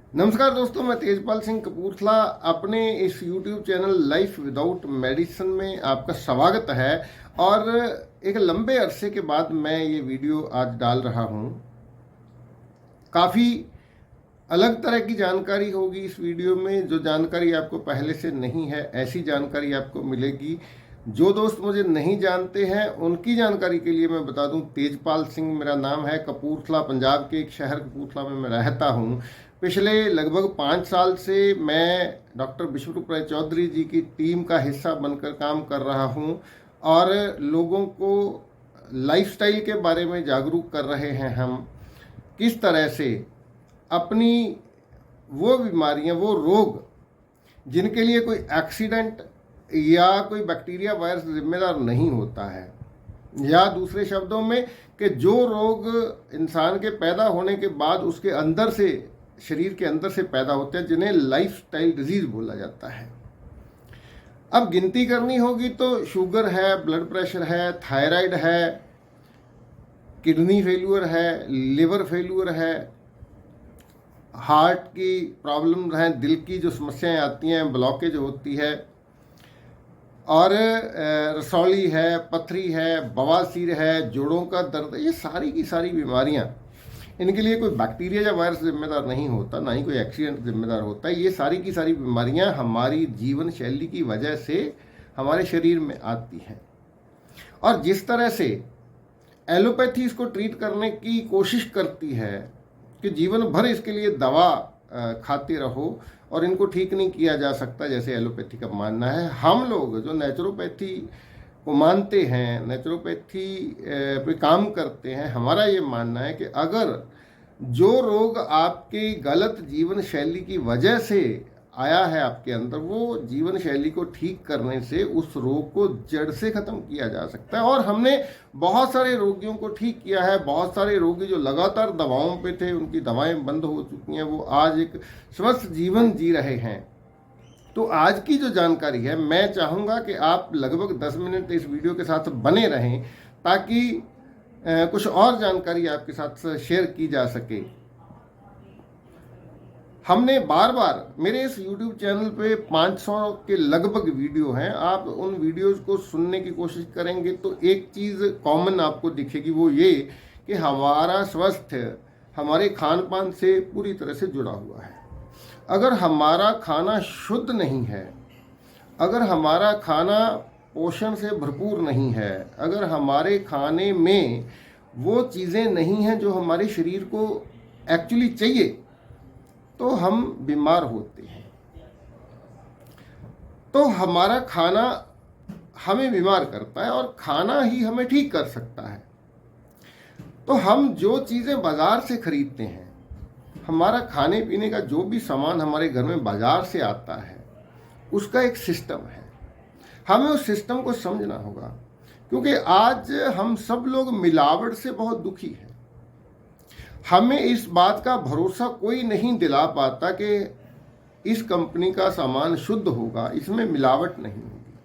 नमस्कार दोस्तों, मैं तेजपाल सिंह कपूरथला अपने इस YouTube channel life without medicine में आपका स्वागत है। और एक लंबे अरसे के बाद मैं ये वीडियो आज डाल रहा हूँ। काफ़ी अलग तरह की जानकारी होगी इस वीडियो में। जो जानकारी आपको पहले से नहीं है, ऐसी जानकारी आपको मिलेगी। जो दोस्त मुझे नहीं जानते हैं उनकी जानकारी के लिए मैं बता दूं, तेजपाल सिंह मेरा नाम है। कपूरथला, पंजाब के एक शहर कपूरथला में मैं रहता हूं। पिछले लगभग 5 साल से मैं डॉक्टर विश्वरूप राय चौधरी जी की टीम का हिस्सा बनकर काम कर रहा हूं और लोगों को लाइफस्टाइल के बारे में जागरूक कर रहे हैं। हम किस तरह से अपनी वो बीमारियां, वो रोग जिनके लिए कोई एक्सीडेंट या कोई बैक्टीरिया वायरस जिम्मेदार नहीं होता है, या दूसरे शब्दों में कि जो रोग इंसान के पैदा होने के बाद उसके अंदर से, शरीर के अंदर से पैदा होते हैं, जिन्हें लाइफस्टाइल डिजीज बोला जाता है। अब गिनती करनी होगी तो शुगर है, ब्लड प्रेशर है, थायराइड है, किडनी फेल्यूर है, लिवर फेल्यूर है, हार्ट की प्रॉब्लम है, दिल की जो समस्याएं आती हैं, ब्लॉकेज होती है, और रसौली है, पथरी है, बवासीर है, जोड़ों का दर्द, ये सारी की सारी बीमारियां, इनके लिए कोई बैक्टीरिया या वायरस जिम्मेदार नहीं होता, ना ही कोई एक्सीडेंट जिम्मेदार होता है। ये सारी की सारी बीमारियां हमारी जीवन शैली की वजह से हमारे शरीर में आती हैं। और जिस तरह से एलोपैथी इसको ट्रीट करने की कोशिश करती है कि जीवन भर इसके लिए दवा खाते रहो और इनको ठीक नहीं किया जा सकता, जैसे एलोपैथी का मानना है, हम लोग जो नेचुरोपैथी को मानते हैं, नेचुरोपैथी पे काम करते हैं, हमारा ये मानना है कि अगर जो रोग आपके गलत जीवन शैली की वजह से आया है आपके अंदर, वो जीवन शैली को ठीक करने से उस रोग को जड़ से ख़त्म किया जा सकता है। और हमने बहुत सारे रोगियों को ठीक किया है। बहुत सारे रोगी जो लगातार दवाओं पे थे, उनकी दवाएं बंद हो चुकी हैं, वो आज एक स्वस्थ जीवन जी रहे हैं। तो आज की जो जानकारी है, मैं चाहूँगा कि आप लगभग 10 मिनट इस वीडियो के साथ बने रहें ताकि कुछ और जानकारी आपके साथ शेयर की जा सके। हमने बार बार, मेरे इस YouTube चैनल पे 500 के लगभग वीडियो हैं। आप उन वीडियोज़ को सुनने की कोशिश करेंगे तो एक चीज़ कॉमन आपको दिखेगी, वो ये कि हमारा स्वास्थ्य हमारे खान पान से पूरी तरह से जुड़ा हुआ है। अगर हमारा खाना शुद्ध नहीं है, अगर हमारा खाना पोषण से भरपूर नहीं है, अगर हमारे खाने में वो चीज़ें नहीं हैं जो हमारे शरीर को एक्चुअली चाहिए, तो हम बीमार होते हैं। तो हमारा खाना हमें बीमार करता है और खाना ही हमें ठीक कर सकता है। तो हम जो चीज़ें बाज़ार से खरीदते हैं, हमारा खाने पीने का जो भी सामान हमारे घर में बाज़ार से आता है, उसका एक सिस्टम है। हमें उस सिस्टम को समझना होगा, क्योंकि आज हम सब लोग मिलावट से बहुत दुखी हैं। हमें इस बात का भरोसा कोई नहीं दिला पाता कि इस कंपनी का सामान शुद्ध होगा, इसमें मिलावट नहीं होगी।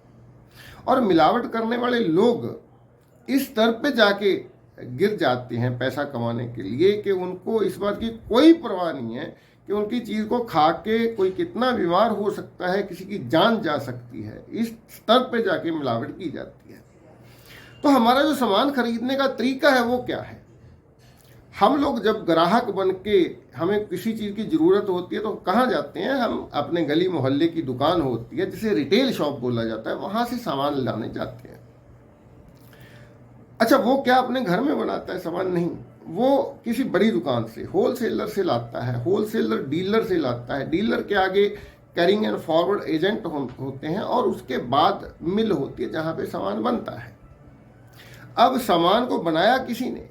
और मिलावट करने वाले लोग इस स्तर पे जाके गिर जाते हैं पैसा कमाने के लिए कि उनको इस बात की कोई परवाह नहीं है कि उनकी चीज़ को खा के कोई कितना बीमार हो सकता है, किसी की जान जा सकती है। इस स्तर पे जाके मिलावट की जाती है। तो हमारा जो सामान खरीदने का तरीका है वो क्या है? हम लोग जब ग्राहक बन के हमें किसी चीज़ की ज़रूरत होती है तो कहाँ जाते हैं? हम अपने गली मोहल्ले की दुकान होती है, जिसे रिटेल शॉप बोला जाता है, वहाँ से सामान लाने जाते हैं। अच्छा, वो क्या अपने घर में बनाता है सामान? नहीं, वो किसी बड़ी दुकान से, होलसेलर से लाता है। होलसेलर डीलर से लाता है। डीलर के आगे कैरिंग एंड फॉरवर्ड एजेंट होते हैं, और उसके बाद मिल होती है जहाँ पे सामान बनता है। अब सामान को बनाया किसी ने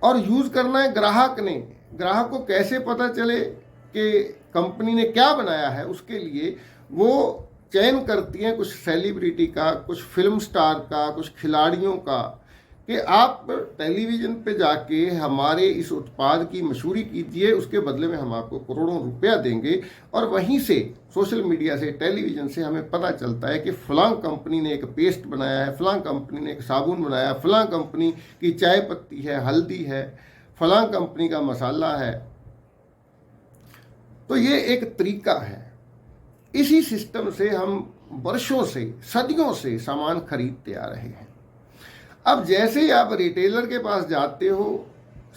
और यूज़ करना है ग्राहक ने। ग्राहक को कैसे पता चले कि कंपनी ने क्या बनाया है? उसके लिए वो चयन करती हैं कुछ सेलिब्रिटी का, कुछ फिल्म स्टार का, कुछ खिलाड़ियों का, कि आप टेलीविज़न पे जाके हमारे इस उत्पाद की मशहूरी कीजिए, उसके बदले में हम आपको करोड़ों रुपया देंगे। और वहीं से सोशल मीडिया से, टेलीविज़न से हमें पता चलता है कि फ़लाँ कंपनी ने एक पेस्ट बनाया है, फ़लाँ कंपनी ने एक साबुन बनाया है, फ़लाँ कंपनी की चाय पत्ती है, हल्दी है, फ़लाँ कंपनी का मसाला है। तो ये एक तरीका है। इसी सिस्टम से हम वर्षों से, सदियों से सामान खरीदते आ रहे हैं। अब जैसे ही आप रिटेलर के पास जाते हो,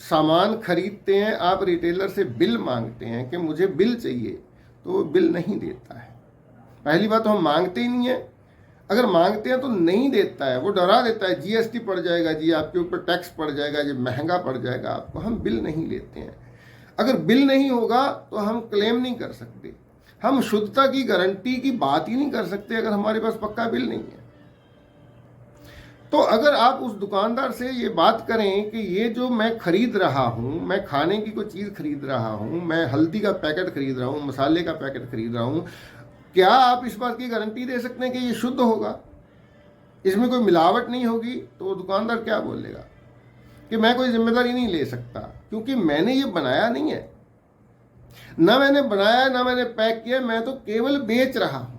सामान खरीदते हैं, आप रिटेलर से बिल मांगते हैं कि मुझे बिल चाहिए, तो वो बिल नहीं देता है। पहली बात तो हम मांगते ही नहीं है, अगर मांगते हैं तो नहीं देता है, वो डरा देता है, जीएसटी पड़ जाएगा जी, आपके ऊपर टैक्स पड़ जाएगा जी, महंगा पड़ जाएगा आपको। हम बिल नहीं लेते हैं। अगर बिल नहीं होगा तो हम क्लेम नहीं कर सकते, हम शुद्धता की गारंटी की बात ही नहीं कर सकते अगर हमारे पास पक्का बिल नहीं है। तो अगर आप उस दुकानदार से ये बात करें कि ये जो मैं खरीद रहा हूँ, मैं खाने की कोई चीज़ खरीद रहा हूँ, मैं हल्दी का पैकेट खरीद रहा हूँ, मसाले का पैकेट खरीद रहा हूँ, क्या आप इस बात की गारंटी दे सकते हैं कि ये शुद्ध होगा, इसमें कोई मिलावट नहीं होगी? तो वो दुकानदार क्या बोलेगा कि मैं कोई जिम्मेदारी नहीं ले सकता, क्योंकि मैंने ये बनाया नहीं है, ना मैंने बनाया, ना मैंने पैक किया, मैं तो केवल बेच रहा हूँ,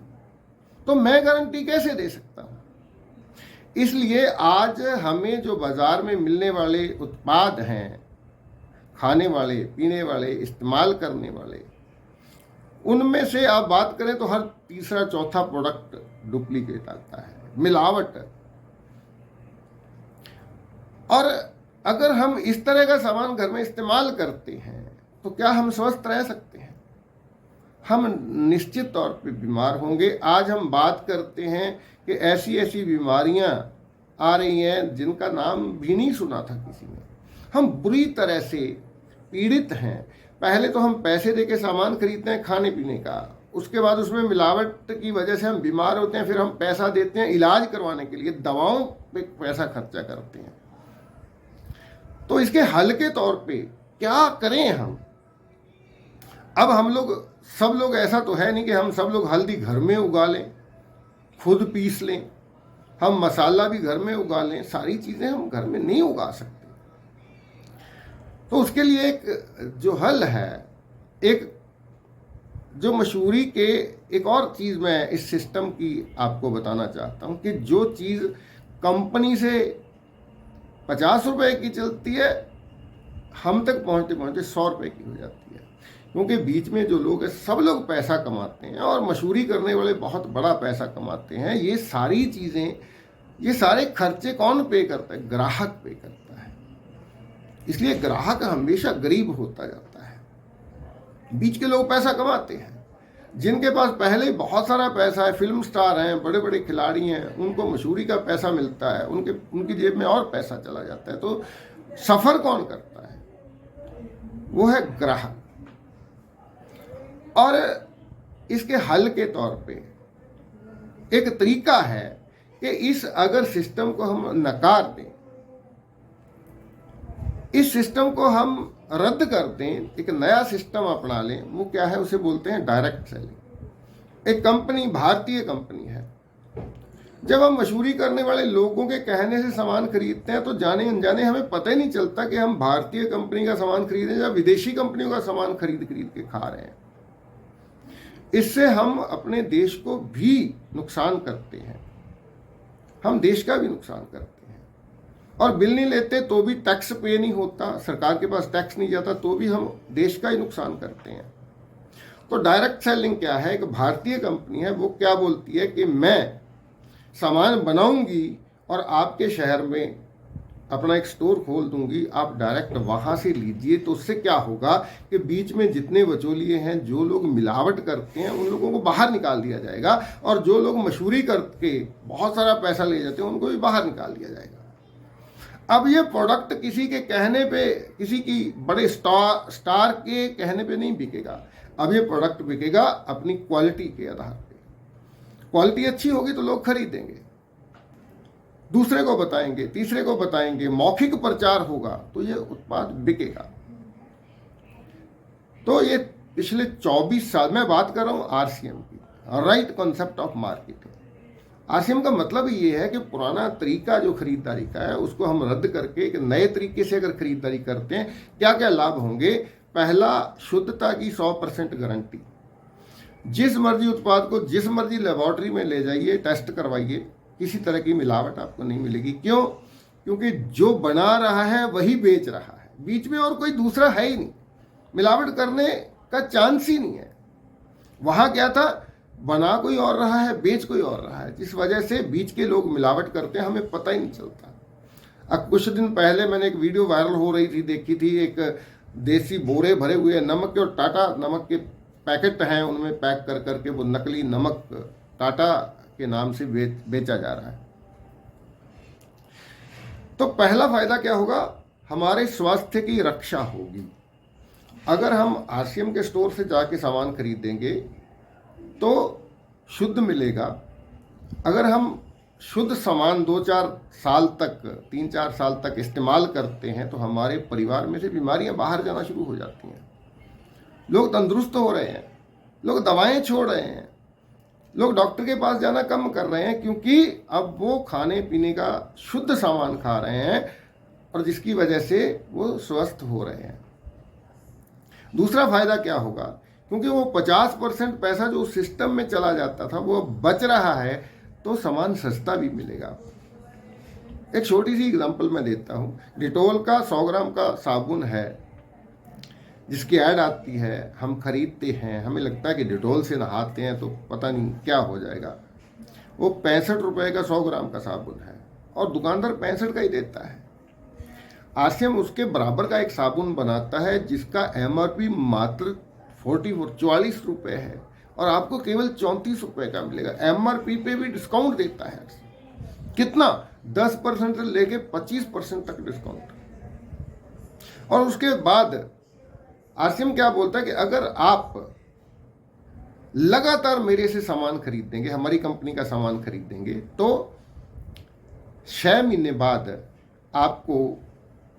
तो मैं गारंटी कैसे दे सकता हूँ? इसलिए आज हमें जो बाजार में मिलने वाले उत्पाद हैं, खाने वाले, पीने वाले, इस्तेमाल करने वाले, उनमें से आप बात करें तो हर तीसरा चौथा प्रोडक्ट डुप्लीकेट आता है, मिलावट। और अगर हम इस तरह का सामान घर में इस्तेमाल करते हैं तो क्या हम स्वस्थ रह सकते हैं? हम निश्चित तौर पे बीमार होंगे। आज हम बात करते हैं कि ऐसी ऐसी बीमारियां आ रही हैं जिनका नाम भी नहीं सुना था किसी ने। हम बुरी तरह से पीड़ित हैं। पहले तो हम पैसे देके सामान खरीदते हैं खाने पीने का, उसके बाद उसमें मिलावट की वजह से हम बीमार होते हैं, फिर हम पैसा देते हैं इलाज करवाने के लिए, दवाओं पे पैसा खर्चा करते हैं। तो इसके हल के तौर पे क्या करें हम? अब हम लोग, सब लोग ऐसा तो है नहीं कि हम सब लोग हल्दी घर में उगा लें, खुद पीस लें, हम मसाला भी घर में उगा लें, सारी चीज़ें हम घर में नहीं उगा सकते। तो उसके लिए एक जो हल है, एक जो मशहूरी के एक और चीज़ मैं इस सिस्टम की आपको बताना चाहता हूँ कि जो चीज़ कंपनी से 50 रुपए की चलती है, हम तक पहुँचते पहुँचते 100 रुपए की हो जाती है। क्योंकि बीच में जो लोग हैं, सब लोग पैसा कमाते हैं और मशहूरी करने वाले बहुत बड़ा पैसा कमाते हैं। ये सारी चीज़ें, ये सारे खर्चे कौन पे करता है? ग्राहक पे करता है। इसलिए ग्राहक हमेशा गरीब होता जाता है। बीच के लोग पैसा कमाते हैं, जिनके पास पहले बहुत सारा पैसा है, फिल्म स्टार हैं, बड़े बड़े खिलाड़ी हैं, उनको मशहूरी का पैसा मिलता है, उनकी जेब में और पैसा चला जाता है। तो सफ़र कौन करता है? वो है ग्राहक। और इसके हल के तौर पे एक तरीका है कि इस अगर सिस्टम को हम नकार दें, इस सिस्टम को हम रद्द कर दें, एक नया सिस्टम अपना लें। वो क्या है? उसे बोलते हैं डायरेक्ट सेलिंग। एक कंपनी, भारतीय कंपनी है, जब हम मशहूरी करने वाले लोगों के कहने से सामान खरीदते हैं तो जाने अनजाने हमें पता ही नहीं चलता कि हम भारतीय कंपनी का सामान खरीदें या विदेशी कंपनियों का सामान खरीद के खा रहे हैं। इससे हम अपने देश को भी नुकसान करते हैं, हम देश का भी नुकसान करते हैं। और बिल नहीं लेते तो भी टैक्स पे नहीं होता, सरकार के पास टैक्स नहीं जाता, तो भी हम देश का ही नुकसान करते हैं। तो डायरेक्ट सेलिंग क्या है? एक भारतीय कंपनी है, वो क्या बोलती है कि मैं सामान बनाऊंगी और आपके शहर में अपना एक स्टोर खोल दूंगी, आप डायरेक्ट वहाँ से लीजिए। तो उससे क्या होगा कि बीच में जितने वचोलिए हैं, जो लोग मिलावट करते हैं, उन लोगों को बाहर निकाल दिया जाएगा, और जो लोग मशहूरी करके बहुत सारा पैसा ले जाते हैं, उनको भी बाहर निकाल दिया जाएगा। अब ये प्रोडक्ट किसी के कहने पे, किसी की बड़े स्टार के कहने पे नहीं बिकेगा। अब ये प्रोडक्ट बिकेगा अपनी क्वालिटी के आधार पे। क्वालिटी अच्छी होगी तो लोग खरीदेंगे, दूसरे को बताएंगे, तीसरे को बताएंगे, मौखिक प्रचार होगा तो ये उत्पाद बिकेगा। तो ये पिछले 24 साल, मैं बात कर रहा हूँ आरसीएम की, right concept of marketing. RCM का मतलब ये है कि पुराना तरीका जो खरीदारी का है उसको हम रद्द करके एक नए तरीके से अगर खरीदारी करते हैं, क्या क्या लाभ होंगे? पहला, शुद्धता की 100% गारंटी। जिस मर्जी उत्पाद को जिस मर्जी लेबोरेटरी में ले जाइए, टेस्ट करवाइए, किसी तरह की मिलावट आपको नहीं मिलेगी। क्यों? क्योंकि जो बना रहा है वही बेच रहा है, बीच में और कोई दूसरा है ही नहीं। मिलावट करने का चांस ही नहीं है। वहाँ क्या था, बना कोई और रहा है, बेच कोई और रहा है, जिस वजह से बीच के लोग मिलावट करते हैं, हमें पता ही नहीं चलता। अब कुछ दिन पहले मैंने एक वीडियो वायरल हो रही थी, देखी थी, एक देसी बोरे भरे हुए नमक के, और टाटा नमक के पैकेट हैं, उनमें पैक कर करके वो नकली नमक टाटा के नाम से बेचा जा रहा है। तो पहला फायदा क्या होगा, हमारे स्वास्थ्य की रक्षा होगी। अगर हम आरसीएम के स्टोर से जाके सामान खरीदेंगे तो शुद्ध मिलेगा। अगर हम शुद्ध सामान 2-4 साल तक, 3-4 साल तक इस्तेमाल करते हैं तो हमारे परिवार में से बीमारियां बाहर जाना शुरू हो जाती हैं। लोग तंदुरुस्त हो रहे हैं, लोग दवाएं छोड़ रहे हैं, लोग डॉक्टर के पास जाना कम कर रहे हैं, क्योंकि अब वो खाने पीने का शुद्ध सामान खा रहे हैं और जिसकी वजह से वो स्वस्थ हो रहे हैं। दूसरा फायदा क्या होगा, क्योंकि वो 50% पैसा जो सिस्टम में चला जाता था वो बच रहा है, तो सामान सस्ता भी मिलेगा। एक छोटी सी एग्जांपल मैं देता हूँ। डिटोल का 100 ग्राम का साबुन है, जिसकी ऐड आती है, हम खरीदते हैं, हमें लगता है कि डिटोल से नहाते हैं तो पता नहीं क्या हो जाएगा। वो 65 रुपये का 100 ग्राम का साबुन है और दुकानदार 65 का ही देता है। आरसीएम उसके बराबर का एक साबुन बनाता है जिसका एमआरपी मात्र 44 रुपये है और आपको केवल 34 रुपये का मिलेगा। एमआरपी पे भी डिस्काउंट देता है। कितना? 10% से लेके 25% तक डिस्काउंट। और उसके बाद आरसीएम क्या बोलता है कि अगर आप लगातार मेरे से सामान खरीदेंगे, हमारी कंपनी का सामान खरीदेंगे, तो 6 महीने बाद आपको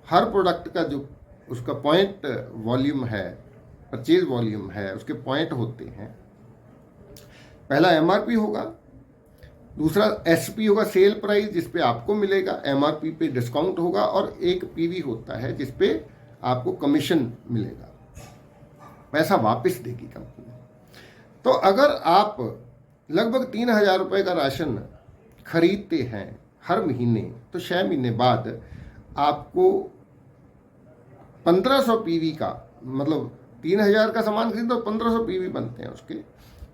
हर प्रोडक्ट का जो उसका पॉइंट वॉल्यूम है, परचेज वॉल्यूम है, उसके पॉइंट होते हैं। पहला एमआरपी होगा, दूसरा एसपी होगा, सेल प्राइस, जिस पे आपको मिलेगा, एमआरपी पे डिस्काउंट होगा, और एक पीवी होता है जिस पे आपको कमीशन मिलेगा, पैसा वापस देगी कंपनी। तो अगर आप लगभग 3,000 रुपये का राशन खरीदते हैं हर महीने, तो 6 महीने बाद आपको 1500 पीवी का, मतलब 3,000 का सामान खरीदो तो 1500 पीवी बनते हैं उसके,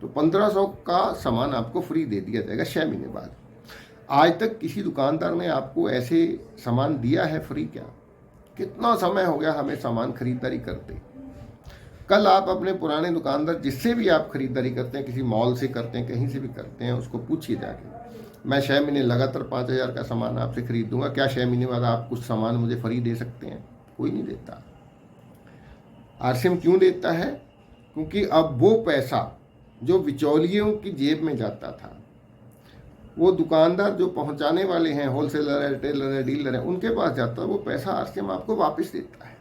तो 1500 का सामान आपको फ्री दे दिया जाएगा 6 महीने बाद। आज तक किसी दुकानदार ने आपको ऐसे सामान दिया है फ्री क्या? कितना समय हो गया हमें सामान खरीदारी करते। कल आप अपने पुराने दुकानदार, जिससे भी आप खरीदारी करते हैं, किसी मॉल से करते हैं, कहीं से भी करते हैं, उसको पूछिए जाके, मैं 6 महीने लगातार 5,000 का सामान आपसे खरीदूंगा, क्या 6 महीने बाद आप कुछ सामान मुझे फ्री दे सकते हैं? कोई नहीं देता। आरसीएम क्यों देता है? क्योंकि अब वो पैसा जो बिचौलियों की जेब में जाता था, वो दुकानदार जो पहुंचाने वाले हैं, होलसेलर है, रिटेलर है, डीलर है, उनके पास जाता है, वो पैसा आरसीएम आपको वापस देता है।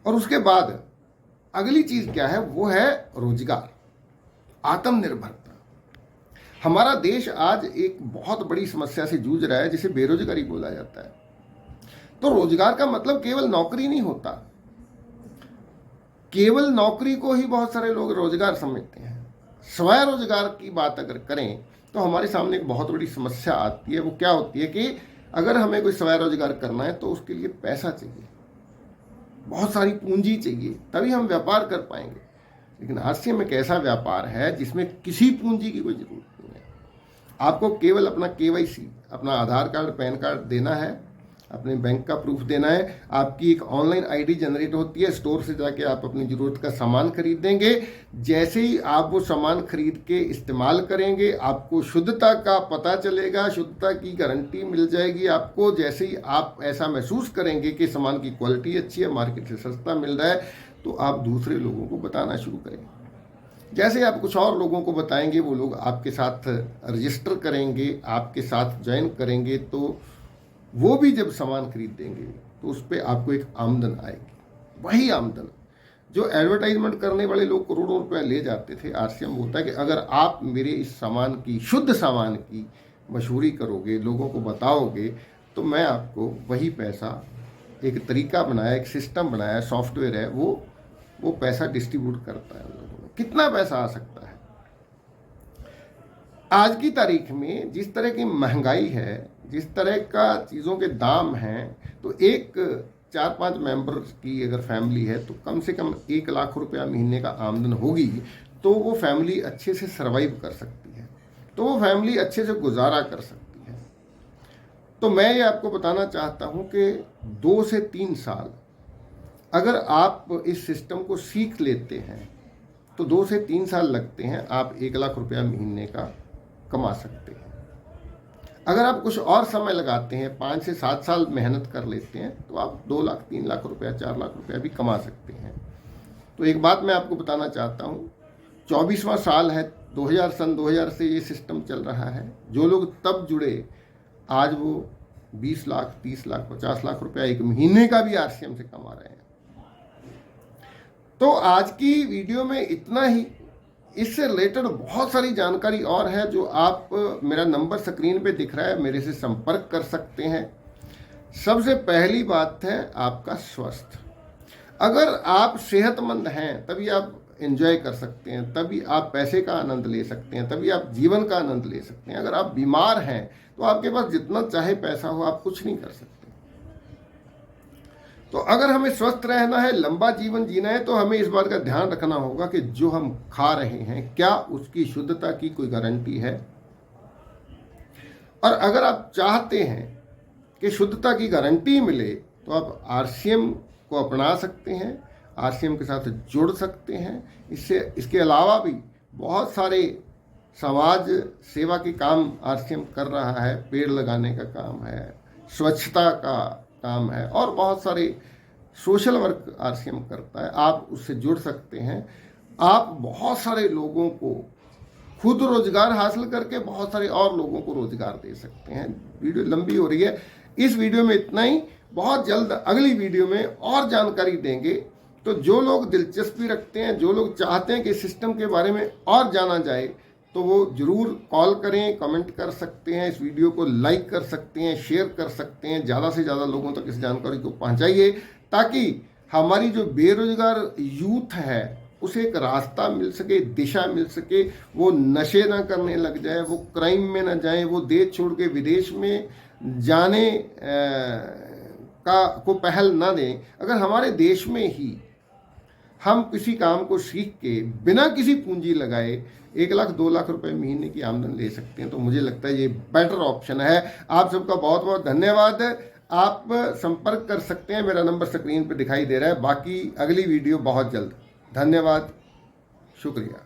और उसके बाद अगली चीज क्या है? वो है रोजगार, आत्मनिर्भरता। हमारा देश आज एक बहुत बड़ी समस्या से जूझ रहा है जिसे बेरोजगारी बोला जाता है। तो रोजगार का मतलब केवल नौकरी नहीं होता। केवल नौकरी को ही बहुत सारे लोग रोजगार समझते हैं। स्वरोजगार की बात अगर करें तो हमारे सामने एक बहुत बड़ी समस्या आती है। वो क्या होती है कि अगर हमें कोई स्वरोजगार करना है तो उसके लिए पैसा चाहिए, बहुत सारी पूंजी चाहिए, तभी हम व्यापार कर पाएंगे। लेकिन आरसीएम एक ऐसा व्यापार है जिसमें किसी पूंजी की कोई जरूरत नहीं है। आपको केवल अपना केवाईसी, अपना आधार कार्ड, पैन कार्ड देना है, अपने बैंक का प्रूफ देना है, आपकी एक ऑनलाइन आईडी जनरेट होती है, स्टोर से जाके आप अपनी ज़रूरत का सामान खरीदेंगे। जैसे ही आप वो सामान खरीद के इस्तेमाल करेंगे, आपको शुद्धता का पता चलेगा, शुद्धता की गारंटी मिल जाएगी आपको। जैसे ही आप ऐसा महसूस करेंगे कि सामान की क्वालिटी अच्छी है, मार्केट से सस्ता मिल रहा है, तो आप दूसरे लोगों को बताना शुरू करेंगे। जैसे आप कुछ और लोगों को बताएंगे, वो लोग आपके साथ रजिस्टर करेंगे, आपके साथ ज्वाइन करेंगे, तो वो भी जब सामान खरीद देंगे तो उस पर आपको एक आमदन आएगी। वही आमदन जो एडवर्टाइजमेंट करने वाले लोग करोड़ों रुपए ले जाते थे, आरसीएम बोलता है कि अगर आप मेरे इस सामान की, शुद्ध सामान की मशहूरी करोगे, लोगों को बताओगे, तो मैं आपको वही पैसा, एक तरीका बनाया, एक सिस्टम बनाया, सॉफ्टवेयर है, वो पैसा डिस्ट्रीब्यूट करता है लोगों में। कितना पैसा आ सकता है आज की तारीख में? जिस तरह की महंगाई है, जिस तरह का चीज़ों के दाम हैं, तो एक 4-5 मेंबर की अगर फैमिली है तो कम से कम 1 लाख रुपया महीने का आमदन होगी, तो वो फैमिली अच्छे से सर्वाइव कर सकती है, तो वो फैमिली अच्छे से गुजारा कर सकती है। तो मैं ये आपको बताना चाहता हूँ कि 2 से 3 साल अगर आप इस सिस्टम को सीख लेते हैं तो 2 से 3 साल लगते हैं, आप 1 लाख रुपया महीने का कमा सकते हैं। अगर आप कुछ और समय लगाते हैं, 5 से 7 साल मेहनत कर लेते हैं, तो आप 2 लाख, 3 लाख रुपया, 4 लाख रुपया भी कमा सकते हैं। तो एक बात मैं आपको बताना चाहता हूँ, 24वां साल है, 2000 से ये सिस्टम चल रहा है। जो लोग तब जुड़े, आज वो 20 लाख, 30 लाख, 50 लाख रुपया एक महीने का भी RCM से कमा रहे हैं। तो आज की वीडियो में इतना ही। इससे रिलेटेड बहुत सारी जानकारी और है जो आप, मेरा नंबर स्क्रीन पे दिख रहा है, मेरे से संपर्क कर सकते हैं। सबसे पहली बात है आपका स्वास्थ्य। अगर आप सेहतमंद हैं तभी आप एंजॉय कर सकते हैं, तभी आप पैसे का आनंद ले सकते हैं, तभी आप जीवन का आनंद ले सकते हैं। अगर आप बीमार हैं तो आपके पास जितना चाहे पैसा हो, आप कुछ नहीं कर सकते। तो अगर हमें स्वस्थ रहना है, लंबा जीवन जीना है, तो हमें इस बात का ध्यान रखना होगा कि जो हम खा रहे हैं क्या उसकी शुद्धता की कोई गारंटी है। और अगर आप चाहते हैं कि शुद्धता की गारंटी मिले तो आप RCM को अपना सकते हैं, RCM के साथ जुड़ सकते हैं। इसके अलावा भी बहुत सारे समाज सेवा के काम RCM कर रहा है, पेड़ लगाने का काम है, स्वच्छता का काम है, और बहुत सारे सोशल वर्क RCM करता है। आप उससे जुड़ सकते हैं। आप बहुत सारे लोगों को खुद रोजगार हासिल करके बहुत सारे और लोगों को रोजगार दे सकते हैं। वीडियो लंबी हो रही है, इस वीडियो में इतना ही। बहुत जल्द अगली वीडियो में और जानकारी देंगे। तो जो लोग दिलचस्पी रखते हैं, जो लोग चाहते हैं कि सिस्टम के बारे में और जाना जाए, तो वो ज़रूर कॉल करें, कमेंट कर सकते हैं, इस वीडियो को लाइक कर सकते हैं, शेयर कर सकते हैं। ज़्यादा से ज़्यादा लोगों तक इस जानकारी को पहुंचाइए ताकि हमारी जो बेरोजगार यूथ है उसे एक रास्ता मिल सके, दिशा मिल सके। वो नशे ना करने लग जाए, वो क्राइम में ना जाए, वो देश छोड़ के विदेश में जाने को पहल ना दें। अगर हमारे देश में ही हम किसी काम को सीख के बिना किसी पूंजी लगाए 1 लाख 2 लाख रुपए महीने की आमदन ले सकते हैं, तो मुझे लगता है ये बेटर ऑप्शन है। आप सबका बहुत बहुत धन्यवाद। आप संपर्क कर सकते हैं, मेरा नंबर स्क्रीन पर दिखाई दे रहा है। बाकी अगली वीडियो बहुत जल्द। धन्यवाद, शुक्रिया।